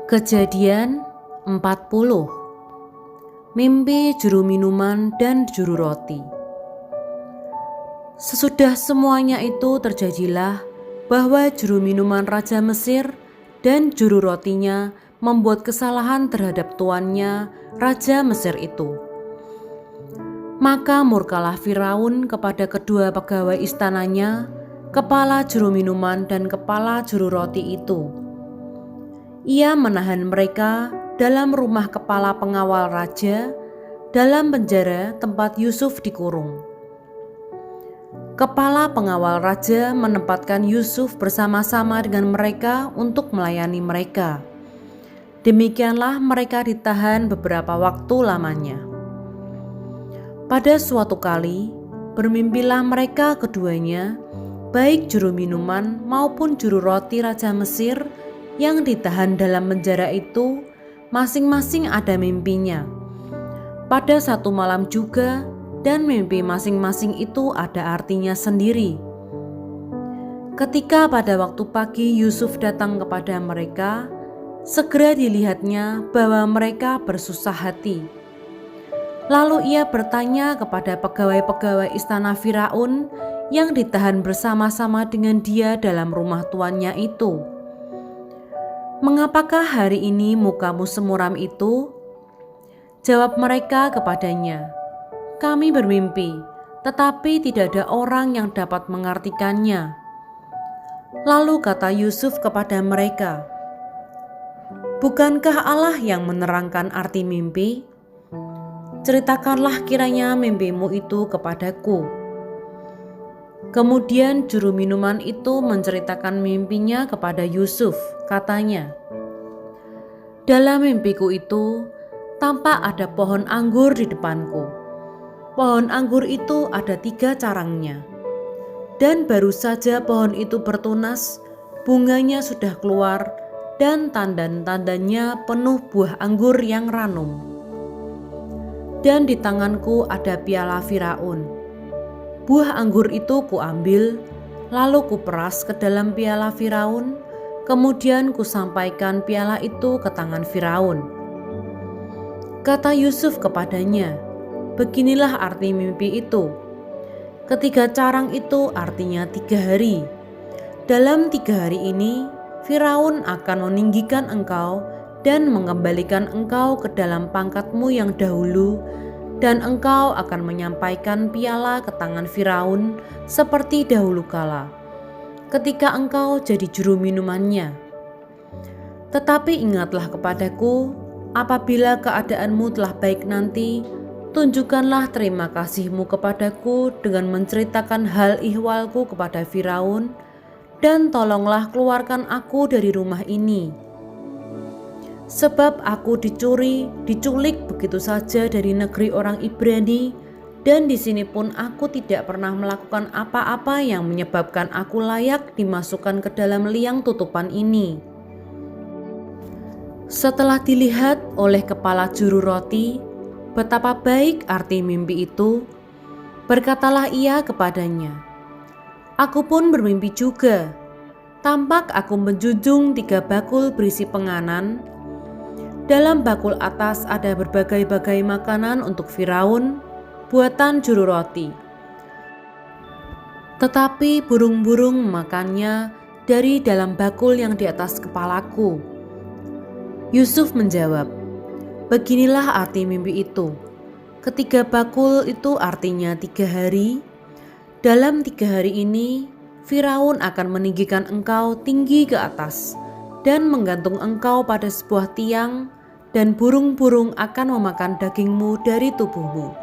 Kejadian 40. Mimpi juru minuman dan juru roti. Sesudah semuanya itu terjadilah bahwa juru minuman Raja Mesir dan juru rotinya membuat kesalahan terhadap tuannya, Raja Mesir itu. Maka murkalah Firaun kepada kedua pegawai istananya, kepala juru minuman dan kepala juru roti itu. Ia menahan mereka dalam rumah kepala pengawal raja, dalam penjara tempat Yusuf dikurung. Kepala pengawal raja menempatkan Yusuf bersama-sama dengan mereka untuk melayani mereka. Demikianlah mereka ditahan beberapa waktu lamanya. Pada suatu kali, bermimpilah mereka keduanya, baik juru minuman maupun juru roti Raja Mesir, yang ditahan dalam penjara itu, masing-masing ada mimpinya pada satu malam juga, dan mimpi masing-masing itu ada artinya sendiri. Ketika pada waktu pagi Yusuf datang kepada mereka, segera dilihatnya bahwa mereka bersusah hati. Lalu ia bertanya kepada pegawai-pegawai istana Firaun yang ditahan bersama-sama dengan dia dalam rumah tuannya itu, "Mengapakah hari ini mukamu semuram itu?" Jawab mereka kepadanya, "Kami bermimpi, tetapi tidak ada orang yang dapat mengartikannya." Lalu kata Yusuf kepada mereka, "Bukankah Allah yang menerangkan arti mimpi? Ceritakanlah kiranya mimpimu itu kepadaku." Kemudian juru minuman itu menceritakan mimpinya kepada Yusuf. Katanya, "Dalam mimpiku itu, tampak ada pohon anggur di depanku. Pohon anggur itu ada 3 carangnya. Dan baru saja pohon itu bertunas, bunganya sudah keluar, dan tandan-tandannya penuh buah anggur yang ranum. Dan di tanganku ada piala Firaun. Buah anggur itu kuambil, lalu kuperas ke dalam piala Firaun, kemudian kusampaikan piala itu ke tangan Firaun." Kata Yusuf kepadanya, "Beginilah arti mimpi itu. Ketiga carang itu artinya 3 hari. Dalam 3 hari ini, Firaun akan meninggikan engkau dan mengembalikan engkau ke dalam pangkatmu yang dahulu, dan engkau akan menyampaikan piala ke tangan Firaun seperti dahulu kala, ketika engkau jadi juru minumannya. Tetapi ingatlah kepadaku, apabila keadaanmu telah baik nanti, tunjukkanlah terima kasihmu kepadaku dengan menceritakan hal ihwalku kepada Firaun, dan tolonglah keluarkan aku dari rumah ini. Sebab aku diculik begitu saja dari negeri orang Ibrani, dan di sini pun aku tidak pernah melakukan apa-apa yang menyebabkan aku layak dimasukkan ke dalam liang tutupan ini." Setelah dilihat oleh kepala juru roti betapa baik arti mimpi itu, berkatalah ia kepadanya, "Aku pun bermimpi juga. Tampak aku menjunjung 3 bakul berisi penganan. Dalam bakul atas ada berbagai-bagai makanan untuk Firaun, buatan juru roti. Tetapi burung-burung memakannya dari dalam bakul yang di atas kepalaku." Yusuf menjawab, "Beginilah arti mimpi itu. Ketiga bakul itu artinya 3 hari. Dalam 3 hari ini, Firaun akan meninggikan engkau tinggi ke atas dan menggantung engkau pada sebuah tiang, dan burung-burung akan memakan dagingmu dari tubuhmu."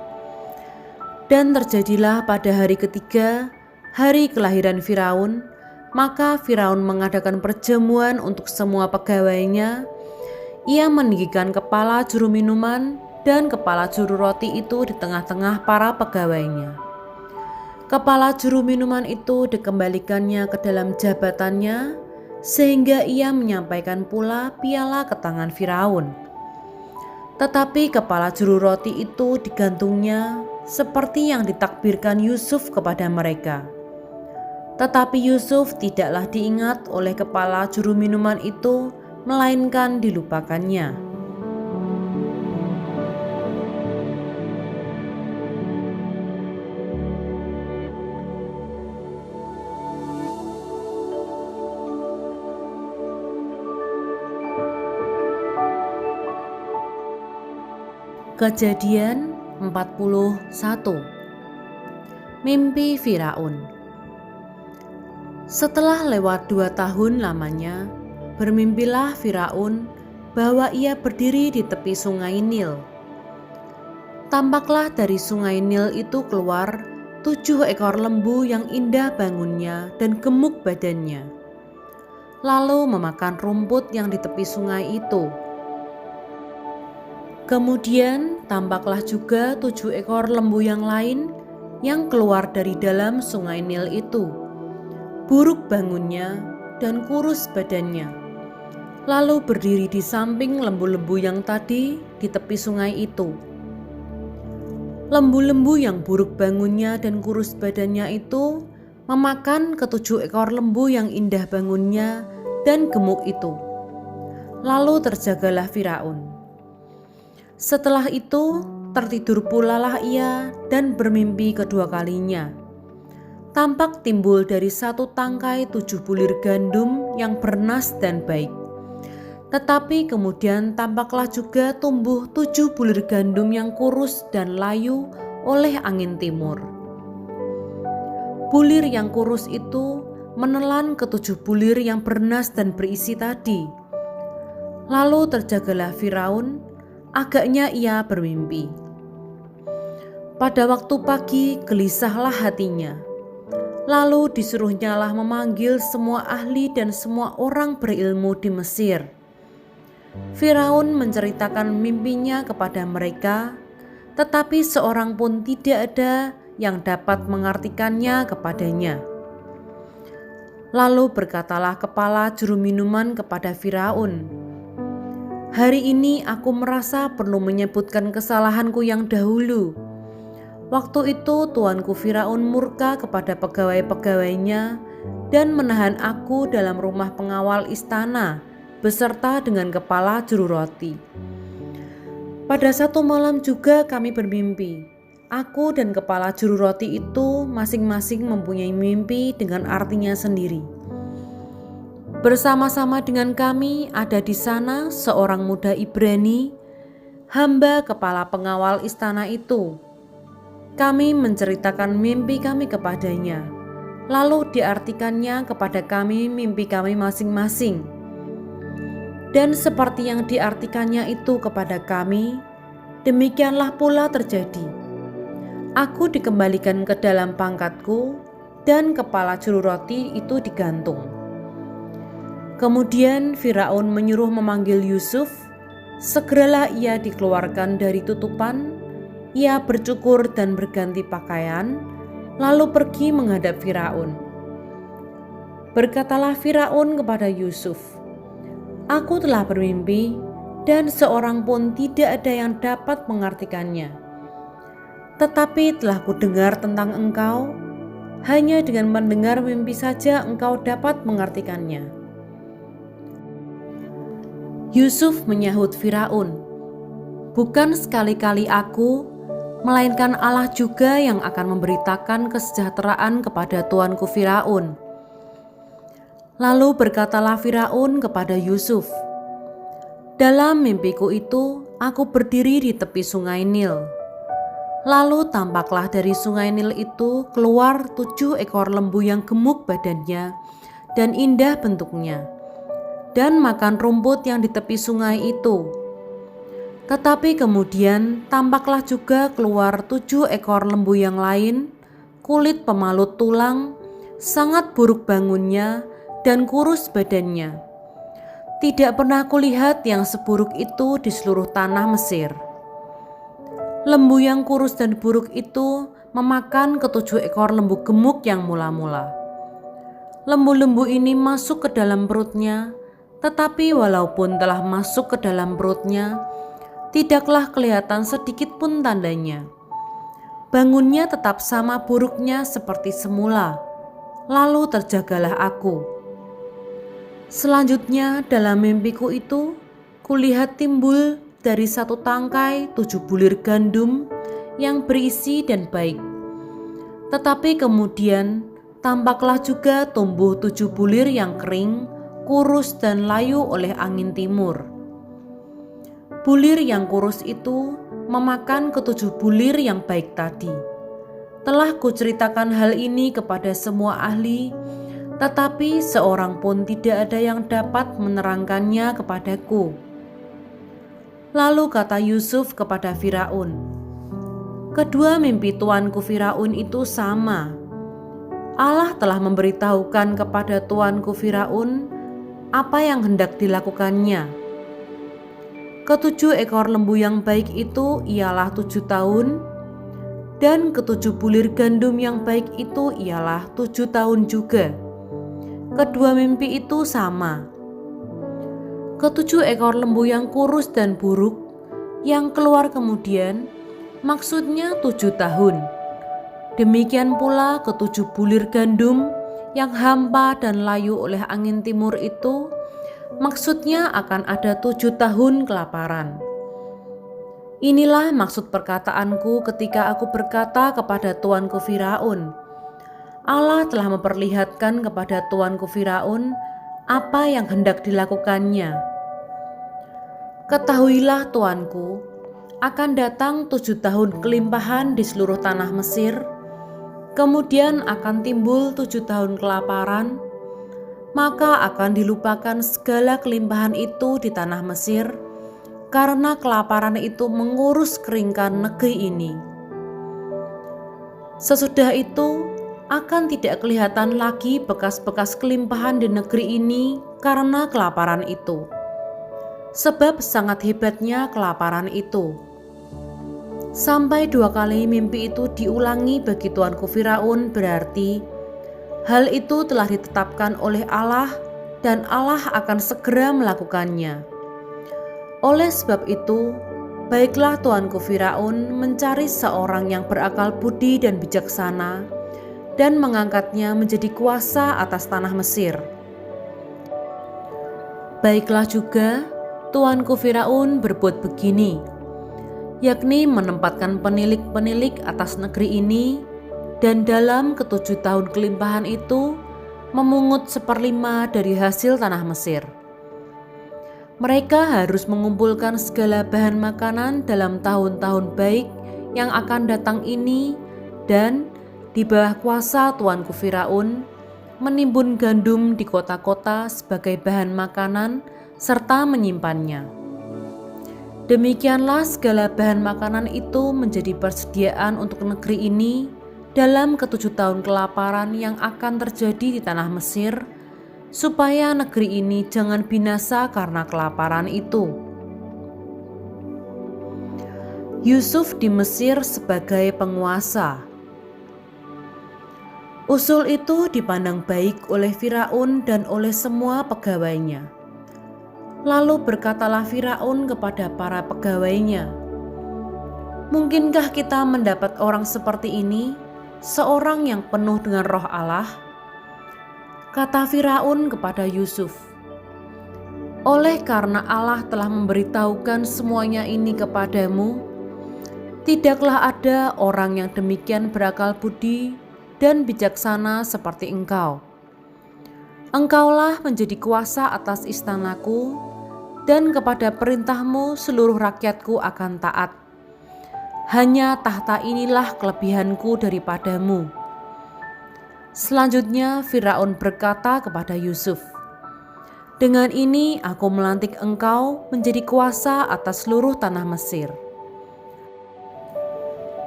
Dan terjadilah pada hari ketiga, hari kelahiran Firaun, maka Firaun mengadakan perjamuan untuk semua pegawainya. Ia meninggikan kepala juru minuman dan kepala juru roti itu di tengah-tengah para pegawainya. Kepala juru minuman itu dikembalikannya ke dalam jabatannya, sehingga ia menyampaikan pula piala ke tangan Firaun. Tetapi kepala juru roti itu digantungnya seperti yang ditakbirkan Yusuf kepada mereka. Tetapi Yusuf tidaklah diingat oleh kepala juru minuman itu melainkan dilupakannya. Kejadian 41. Mimpi Firaun. Setelah lewat 2 tahun lamanya, bermimpilah Firaun bahwa ia berdiri di tepi sungai Nil. Tampaklah dari sungai Nil itu keluar 7 ekor lembu yang indah bangunnya dan gemuk badannya, lalu memakan rumput yang di tepi sungai itu. Kemudian tampaklah juga 7 ekor lembu yang lain yang keluar dari dalam sungai Nil itu, buruk bangunnya dan kurus badannya, lalu berdiri di samping lembu-lembu yang tadi di tepi sungai itu. Lembu-lembu yang buruk bangunnya dan kurus badannya itu memakan ke-7 ekor lembu yang indah bangunnya dan gemuk itu. Lalu terjagalah Firaun. Setelah itu tertidur pulalah ia dan bermimpi kedua kalinya. Tampak timbul dari satu tangkai 7 bulir gandum yang bernas dan baik. Tetapi kemudian tampaklah juga tumbuh 7 bulir gandum yang kurus dan layu oleh angin timur. Bulir yang kurus itu menelan ke-7 bulir yang bernas dan berisi tadi. Lalu terjagalah Firaun. Agaknya ia bermimpi. Pada waktu pagi gelisahlah hatinya. Lalu disuruhnyalah memanggil semua ahli dan semua orang berilmu di Mesir. Firaun menceritakan mimpinya kepada mereka, tetapi seorang pun tidak ada yang dapat mengartikannya kepadanya. Lalu berkatalah kepala juru minuman kepada Firaun, "Hari ini aku merasa perlu menyebutkan kesalahanku yang dahulu. Waktu itu tuanku Firaun murka kepada pegawai-pegawainya dan menahan aku dalam rumah pengawal istana beserta dengan kepala juru roti. Pada satu malam juga kami bermimpi. Aku dan kepala juru roti itu masing-masing mempunyai mimpi dengan artinya sendiri. Bersama-sama dengan kami ada di sana seorang muda Ibrani, hamba kepala pengawal istana itu. Kami menceritakan mimpi kami kepadanya, lalu diartikannya kepada kami mimpi kami masing-masing. Dan seperti yang diartikannya itu kepada kami, demikianlah pula terjadi. Aku dikembalikan ke dalam pangkatku dan kepala juru roti itu digantung." Kemudian Firaun menyuruh memanggil Yusuf. Segeralah ia dikeluarkan dari tutupan. Ia bercukur dan berganti pakaian, lalu pergi menghadap Firaun. Berkatalah Firaun kepada Yusuf, "Aku telah bermimpi dan seorang pun tidak ada yang dapat mengartikannya. Tetapi telah kudengar tentang engkau, hanya dengan mendengar mimpi saja engkau dapat mengartikannya." Yusuf menyahut Firaun, "Bukan sekali-kali aku, melainkan Allah juga yang akan memberitakan kesejahteraan kepada tuanku Firaun." Lalu berkatalah Firaun kepada Yusuf, "Dalam mimpiku itu, aku berdiri di tepi sungai Nil. Lalu tampaklah dari sungai Nil itu keluar 7 ekor lembu yang gemuk badannya dan indah bentuknya, dan makan rumput yang di tepi sungai itu. Tetapi kemudian tampaklah juga keluar 7 ekor lembu yang lain, kulit pemalut tulang, sangat buruk bangunnya dan kurus badannya. Tidak pernah kulihat yang seburuk itu di seluruh tanah Mesir. Lembu yang kurus dan buruk itu memakan ke-7 ekor lembu gemuk yang mula-mula. Lembu-lembu ini masuk ke dalam perutnya, tetapi walaupun telah masuk ke dalam perutnya, tidaklah kelihatan sedikit pun tandanya. Bangunnya tetap sama buruknya seperti semula. Lalu terjagalah aku. Selanjutnya dalam mimpiku itu, kulihat timbul dari satu tangkai 7 bulir gandum yang berisi dan baik. Tetapi kemudian tampaklah juga tumbuh 7 bulir yang kering, kurus dan layu oleh angin timur. Bulir yang kurus itu memakan ke-7 bulir yang baik tadi. Telah kuceritakan hal ini kepada semua ahli, tetapi seorang pun tidak ada yang dapat menerangkannya kepadaku. Lalu kata Yusuf kepada Firaun, "Kedua mimpi tuanku Firaun itu sama. Allah telah memberitahukan kepada tuanku Firaun apa yang hendak dilakukannya. Ke-7 ekor lembu yang baik itu ialah 7 tahun, dan ke-7 bulir gandum yang baik itu ialah 7 tahun juga." Kedua mimpi itu sama. Ke-7 ekor lembu yang kurus dan buruk yang keluar kemudian, maksudnya 7 tahun. Demikian pula ke-7 bulir gandum yang hampa dan layu oleh angin timur itu, maksudnya akan ada 7 tahun kelaparan. Inilah maksud perkataanku ketika aku berkata kepada tuanku Firaun, Allah telah memperlihatkan kepada tuanku Firaun apa yang hendak dilakukannya. Ketahuilah tuanku, akan datang 7 tahun kelimpahan di seluruh tanah Mesir, kemudian akan timbul 7 tahun kelaparan, maka akan dilupakan segala kelimpahan itu di tanah Mesir, karena kelaparan itu mengurus keringkan negeri ini. Sesudah itu, akan tidak kelihatan lagi bekas-bekas kelimpahan di negeri ini karena kelaparan itu. Sebab sangat hebatnya kelaparan itu. Sampai 2 kali mimpi itu diulangi bagi tuanku Firaun, berarti hal itu telah ditetapkan oleh Allah dan Allah akan segera melakukannya. Oleh sebab itu, baiklah tuanku Firaun mencari seorang yang berakal budi dan bijaksana dan mengangkatnya menjadi kuasa atas tanah Mesir. Baiklah juga tuanku Firaun berbuat begini, yakni menempatkan penilik-penilik atas negeri ini, dan dalam ke-7 tahun kelimpahan itu memungut 1/5 dari hasil tanah Mesir. Mereka harus mengumpulkan segala bahan makanan dalam tahun-tahun baik yang akan datang ini, dan di bawah kuasa tuanku Firaun menimbun gandum di kota-kota sebagai bahan makanan serta menyimpannya. Demikianlah segala bahan makanan itu menjadi persediaan untuk negeri ini dalam ke-7 tahun kelaparan yang akan terjadi di tanah Mesir, supaya negeri ini jangan binasa karena kelaparan itu. Yusuf di Mesir sebagai penguasa. Usul itu dipandang baik oleh Firaun dan oleh semua pegawainya. Lalu berkatalah Firaun kepada para pegawainya, "Mungkinkah kita mendapat orang seperti ini, seorang yang penuh dengan roh Allah?" Kata Firaun kepada Yusuf, "Oleh karena Allah telah memberitahukan semuanya ini kepadamu, tidaklah ada orang yang demikian berakal budi dan bijaksana seperti engkau. Engkaulah menjadi kuasa atas istanaku, dan kepada perintahmu seluruh rakyatku akan taat. Hanya tahta inilah kelebihanku daripadamu." Selanjutnya Firaun berkata kepada Yusuf, "Dengan ini aku melantik engkau menjadi kuasa atas seluruh tanah Mesir."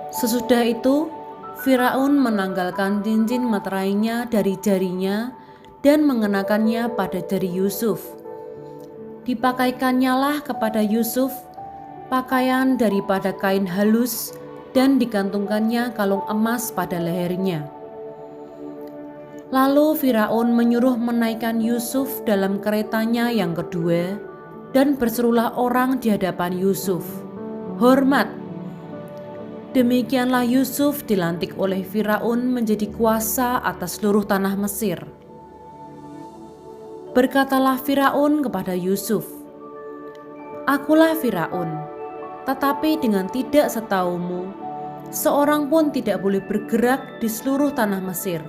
Sesudah itu Firaun menanggalkan cincin meterainya dari jarinya dan mengenakannya pada jari Yusuf. Dipakaikannyalah kepada Yusuf pakaian daripada kain halus dan digantungkannya kalung emas pada lehernya. Lalu Firaun menyuruh menaikkan Yusuf dalam keretanya yang kedua, dan berserulah orang di hadapan Yusuf, "Hormat!" Demikianlah Yusuf dilantik oleh Firaun menjadi kuasa atas seluruh tanah Mesir. Berkatalah Firaun kepada Yusuf, "Akulah Firaun, tetapi dengan tidak setahumu, seorang pun tidak boleh bergerak di seluruh tanah Mesir."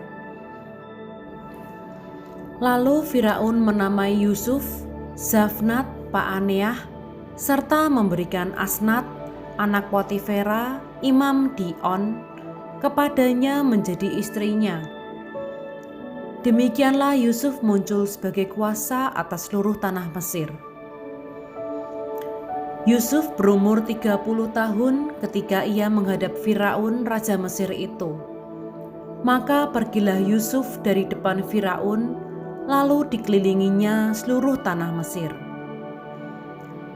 Lalu Firaun menamai Yusuf Zafnat Paaneah, serta memberikan Asnat, anak Potifera, imam di On, kepadanya menjadi istrinya. Demikianlah Yusuf muncul sebagai kuasa atas seluruh tanah Mesir. Yusuf berumur 30 tahun ketika ia menghadap Firaun raja Mesir itu. Maka pergilah Yusuf dari depan Firaun, lalu dikelilinginya seluruh tanah Mesir.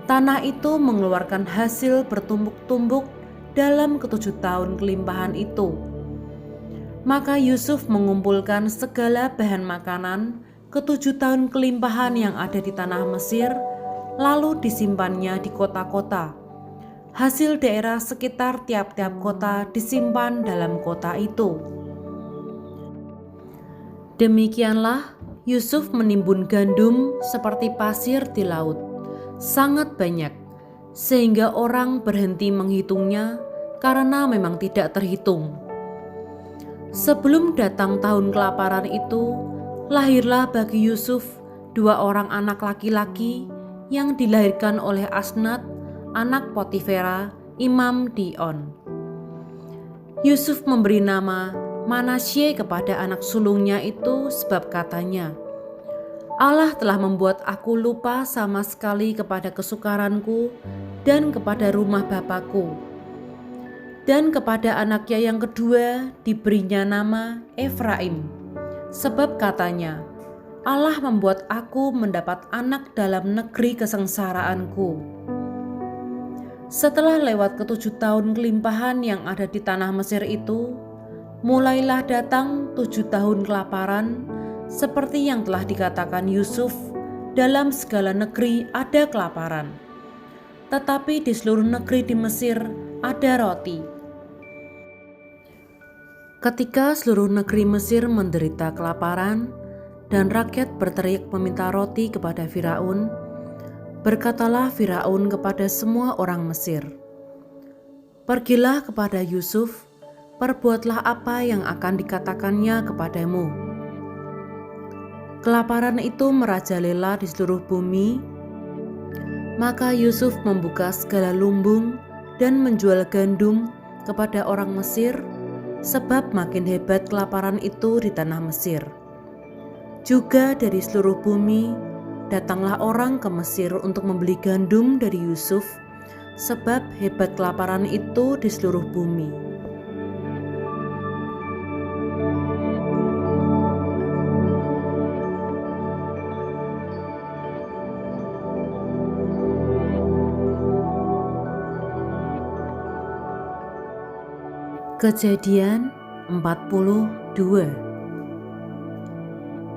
Tanah itu mengeluarkan hasil bertumbuk-tumbuk dalam ke-7 tahun kelimpahan itu. Maka Yusuf mengumpulkan segala bahan makanan ke-7 tahun kelimpahan yang ada di tanah Mesir, lalu disimpannya di kota-kota. Hasil daerah sekitar tiap-tiap kota disimpan dalam kota itu. Demikianlah Yusuf menimbun gandum seperti pasir di laut, sangat banyak, sehingga orang berhenti menghitungnya karena memang tidak terhitung. Sebelum datang tahun kelaparan itu, lahirlah bagi Yusuf 2 orang anak laki-laki yang dilahirkan oleh Asnat, anak Potifera, imam di On. Yusuf memberi nama Manasye kepada anak sulungnya itu sebab katanya, "Allah telah membuat aku lupa sama sekali kepada kesukaranku dan kepada rumah Bapakku." Dan kepada anaknya yang kedua diberinya nama Efraim, sebab katanya, "Allah membuat aku mendapat anak dalam negeri kesengsaraanku." Setelah lewat ke-7 tahun kelimpahan yang ada di tanah Mesir itu, mulailah datang 7 tahun kelaparan, seperti yang telah dikatakan Yusuf, dalam segala negeri ada kelaparan. Tetapi di seluruh negeri di Mesir ada roti. Ketika seluruh negeri Mesir menderita kelaparan dan rakyat berteriak meminta roti kepada Firaun, berkatalah Firaun kepada semua orang Mesir, "Pergilah kepada Yusuf, perbuatlah apa yang akan dikatakannya kepadamu." Kelaparan itu merajalela di seluruh bumi, maka Yusuf membuka segala lumbung dan menjual gandum kepada orang Mesir, sebab makin hebat kelaparan itu di tanah Mesir. Juga dari seluruh bumi datanglah orang ke Mesir untuk membeli gandum dari Yusuf, sebab hebat kelaparan itu di seluruh bumi. Kejadian 42.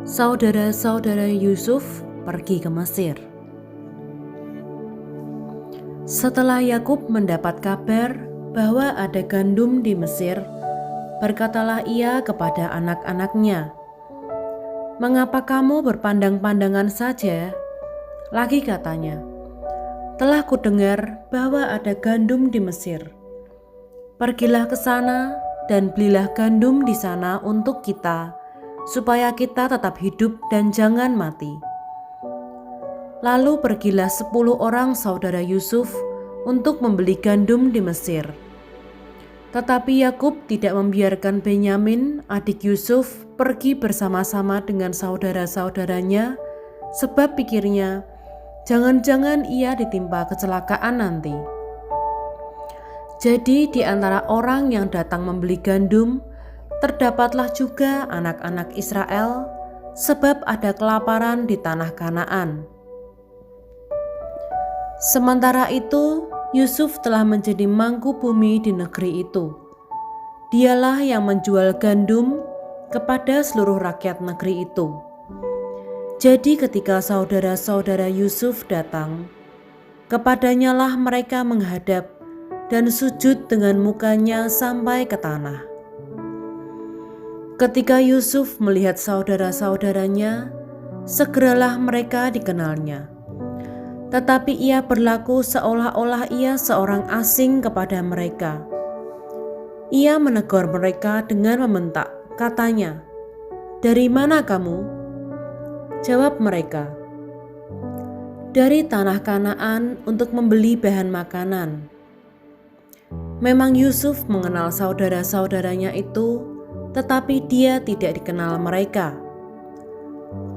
Saudara-saudara Yusuf pergi ke Mesir. Setelah Yakub mendapat kabar bahwa ada gandum di Mesir, berkatalah ia kepada anak-anaknya, "Mengapa kamu berpandang-pandangan saja?" Lagi katanya, "Telah kudengar bahwa ada gandum di Mesir. Pergilah ke sana dan belilah gandum di sana untuk kita, supaya kita tetap hidup dan jangan mati." Lalu pergilah 10 orang saudara Yusuf untuk membeli gandum di Mesir. Tetapi Yakub tidak membiarkan Benyamin, adik Yusuf, pergi bersama-sama dengan saudara-saudaranya, sebab pikirnya, jangan-jangan ia ditimpa kecelakaan nanti. Jadi di antara orang yang datang membeli gandum, terdapatlah juga anak-anak Israel, sebab ada kelaparan di tanah Kanaan. Sementara itu, Yusuf telah menjadi mangku bumi di negeri itu. Dialah yang menjual gandum kepada seluruh rakyat negeri itu. Jadi ketika saudara-saudara Yusuf datang, kepadanyalah mereka menghadap dan sujud dengan mukanya sampai ke tanah. Ketika Yusuf melihat saudara-saudaranya, segeralah mereka dikenalnya. Tetapi ia berlaku seolah-olah ia seorang asing kepada mereka. Ia menegur mereka dengan membentak, katanya, "Dari mana kamu?" Jawab mereka, "Dari tanah Kanaan untuk membeli bahan makanan." Memang Yusuf mengenal saudara-saudaranya itu, tetapi dia tidak dikenal mereka.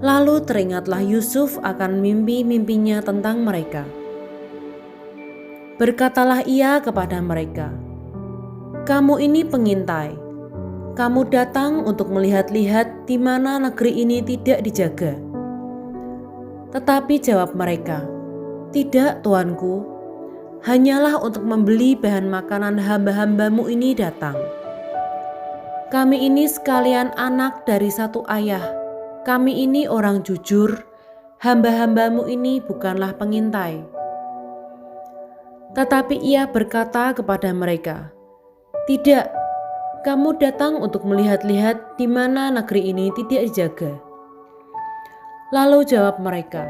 Lalu teringatlah Yusuf akan mimpi-mimpinya tentang mereka. Berkatalah ia kepada mereka, "Kamu ini pengintai. Kamu datang untuk melihat-lihat di mana negeri ini tidak dijaga." Tetapi jawab mereka, "Tidak, tuanku. Hanyalah untuk membeli bahan makanan hamba-hambamu ini datang. Kami ini sekalian anak dari satu ayah. Kami ini orang jujur, hamba-hambamu ini bukanlah pengintai." Tetapi ia berkata kepada mereka, "Tidak, kamu datang untuk melihat-lihat di mana negeri ini tidak dijaga." Lalu jawab mereka,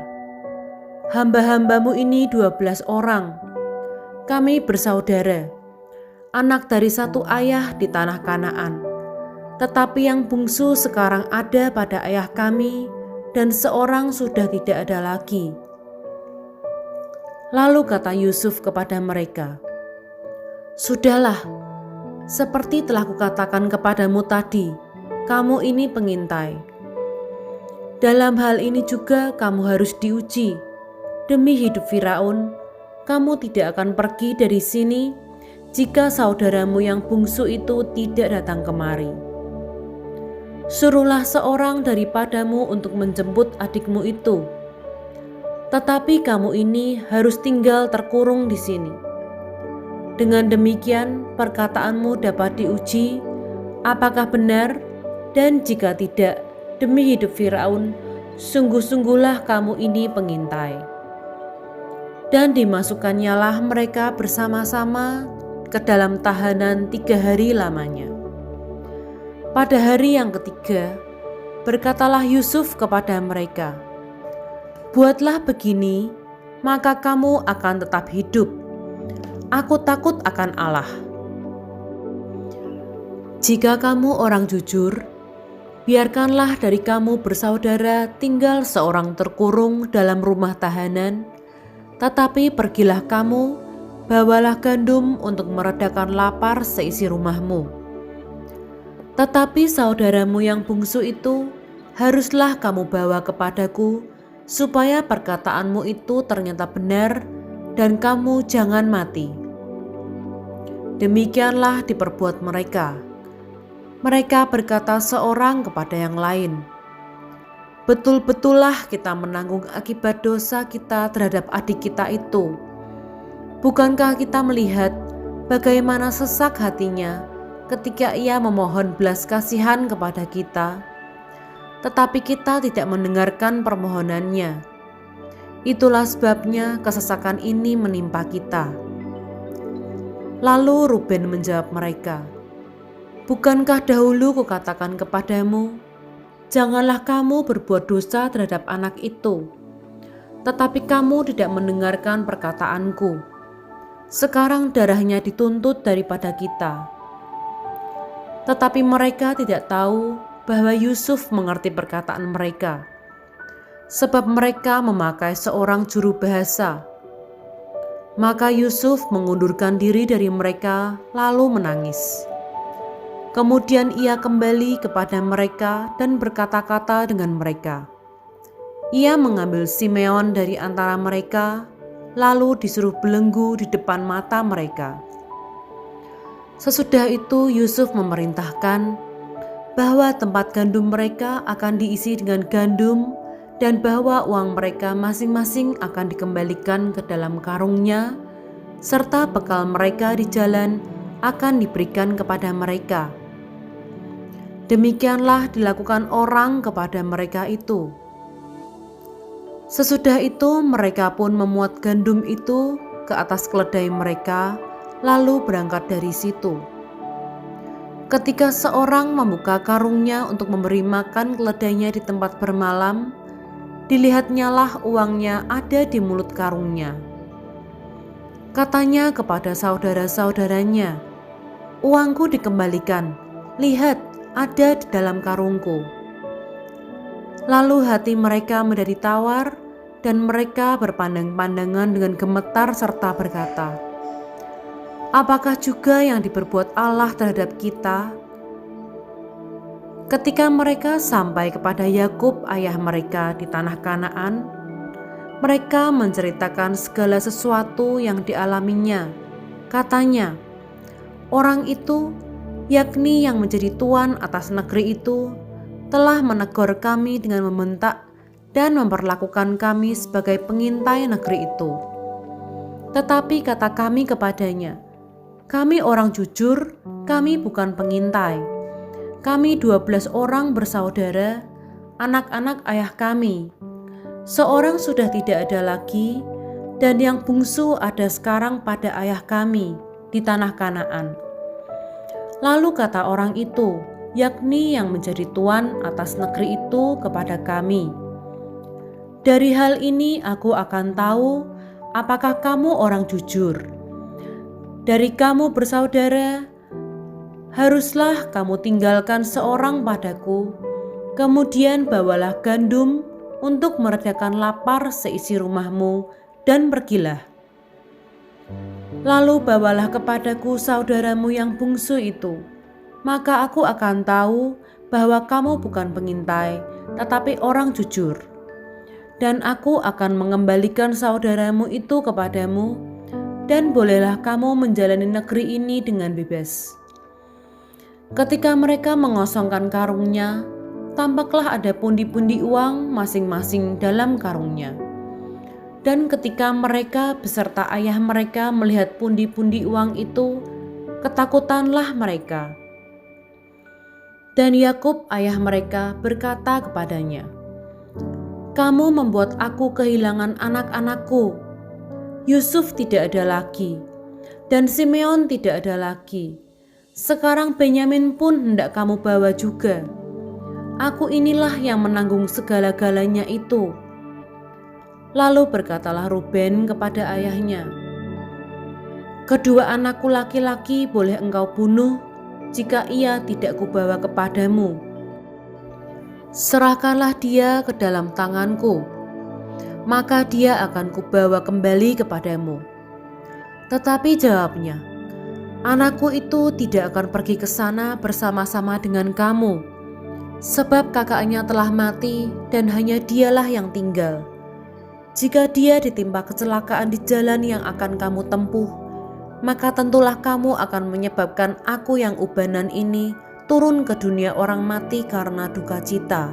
"Hamba-hambamu ini 12 orang. Kami bersaudara, anak dari satu ayah di tanah Kanaan. Tetapi yang bungsu sekarang ada pada ayah kami, dan seorang sudah tidak ada lagi." Lalu kata Yusuf kepada mereka, "Sudahlah, seperti telah kukatakan kepadamu tadi, kamu ini pengintai. Dalam hal ini juga kamu harus diuji. Demi hidup Firaun, kamu tidak akan pergi dari sini jika saudaramu yang bungsu itu tidak datang kemari. Suruhlah seorang daripadamu untuk menjemput adikmu itu. Tetapi kamu ini harus tinggal terkurung di sini. Dengan demikian perkataanmu dapat diuji apakah benar, dan jika tidak, demi hidup Firaun, sungguh-sungguhlah kamu ini pengintai." Dan dimasukkannyalah mereka bersama-sama ke dalam tahanan 3 hari lamanya. Pada hari yang ketiga, berkatalah Yusuf kepada mereka, "Buatlah begini, maka kamu akan tetap hidup. Aku takut akan Allah. Jika kamu orang jujur, biarkanlah dari kamu bersaudara tinggal seorang terkurung dalam rumah tahanan, tetapi pergilah kamu, bawalah gandum untuk meredakan lapar seisi rumahmu. Tetapi saudaramu yang bungsu itu haruslah kamu bawa kepadaku, supaya perkataanmu itu ternyata benar dan kamu jangan mati." Demikianlah diperbuat mereka. Mereka berkata seorang kepada yang lain, "Betul-betullah kita menanggung akibat dosa kita terhadap adik kita itu. Bukankah kita melihat bagaimana sesak hatinya ketika ia memohon belas kasihan kepada kita, tetapi kita tidak mendengarkan permohonannya. Itulah sebabnya kesesakan ini menimpa kita." Lalu Ruben menjawab mereka, "Bukankah dahulu kukatakan kepadamu, janganlah kamu berbuat dosa terhadap anak itu? Tetapi kamu tidak mendengarkan perkataanku. Sekarang darahnya dituntut daripada kita." Tetapi mereka tidak tahu bahwa Yusuf mengerti perkataan mereka, sebab mereka memakai seorang juru bahasa. Maka Yusuf mengundurkan diri dari mereka lalu menangis. Kemudian ia kembali kepada mereka dan berkata-kata dengan mereka. Ia mengambil Simeon dari antara mereka, lalu disuruh belenggu di depan mata mereka. Sesudah itu Yusuf memerintahkan bahwa tempat gandum mereka akan diisi dengan gandum, dan bahwa uang mereka masing-masing akan dikembalikan ke dalam karungnya, serta bekal mereka di jalan akan diberikan kepada mereka. Demikianlah dilakukan orang kepada mereka itu. Sesudah itu mereka pun memuat gandum itu ke atas keledai mereka, lalu berangkat dari situ. Ketika seorang membuka karungnya untuk memberi makan keledainya di tempat bermalam, dilihatnyalah uangnya ada di mulut karungnya. Katanya kepada saudara-saudaranya, "Uangku dikembalikan, lihat ada di dalam karungku." Lalu hati mereka menjadi tawar dan mereka berpandang-pandangan dengan gemetar serta berkata, "Apakah juga yang diperbuat Allah terhadap kita?" Ketika mereka sampai kepada Yakub ayah mereka di tanah Kanaan, mereka menceritakan segala sesuatu yang dialaminya. Katanya, orang itu, yakni yang menjadi tuan atas negeri itu, telah menegur kami dengan membentak dan memperlakukan kami sebagai pengintai negeri itu. Tetapi kata kami kepadanya, "Kami orang jujur, kami bukan pengintai. Kami 12 orang bersaudara, anak-anak ayah kami. Seorang sudah tidak ada lagi, dan yang bungsu ada sekarang pada ayah kami di tanah Kanaan." Lalu kata orang itu, yakni yang menjadi tuan atas negeri itu kepada kami, "Dari hal ini aku akan tahu apakah kamu orang jujur. Dari kamu bersaudara, haruslah kamu tinggalkan seorang padaku, kemudian bawalah gandum untuk meredakan lapar seisi rumahmu dan pergilah. Lalu bawalah kepadaku saudaramu yang bungsu itu, maka aku akan tahu bahwa kamu bukan pengintai, tetapi orang jujur. Dan aku akan mengembalikan saudaramu itu kepadamu, dan bolehlah kamu menjalani negeri ini dengan bebas." Ketika mereka mengosongkan karungnya, tampaklah ada pundi-pundi uang masing-masing dalam karungnya. Dan ketika mereka beserta ayah mereka melihat pundi-pundi uang itu, ketakutanlah mereka. Dan Yakub ayah mereka berkata kepadanya, "Kamu membuat aku kehilangan anak-anakku. Yusuf tidak ada lagi, dan Simeon tidak ada lagi. Sekarang Benyamin pun hendak kamu bawa juga. Aku inilah yang menanggung segala-galanya itu." Lalu berkatalah Ruben kepada ayahnya, "Kedua anakku laki-laki boleh engkau bunuh jika ia tidak kubawa kepadamu. Serahkanlah dia ke dalam tanganku, maka dia akan kubawa kembali kepadamu." Tetapi jawabnya, "Anakku itu tidak akan pergi ke sana bersama-sama dengan kamu, sebab kakaknya telah mati dan hanya dialah yang tinggal. Jika dia ditimpa kecelakaan di jalan yang akan kamu tempuh, maka tentulah kamu akan menyebabkan aku yang ubanan ini turun ke dunia orang mati karena duka cita."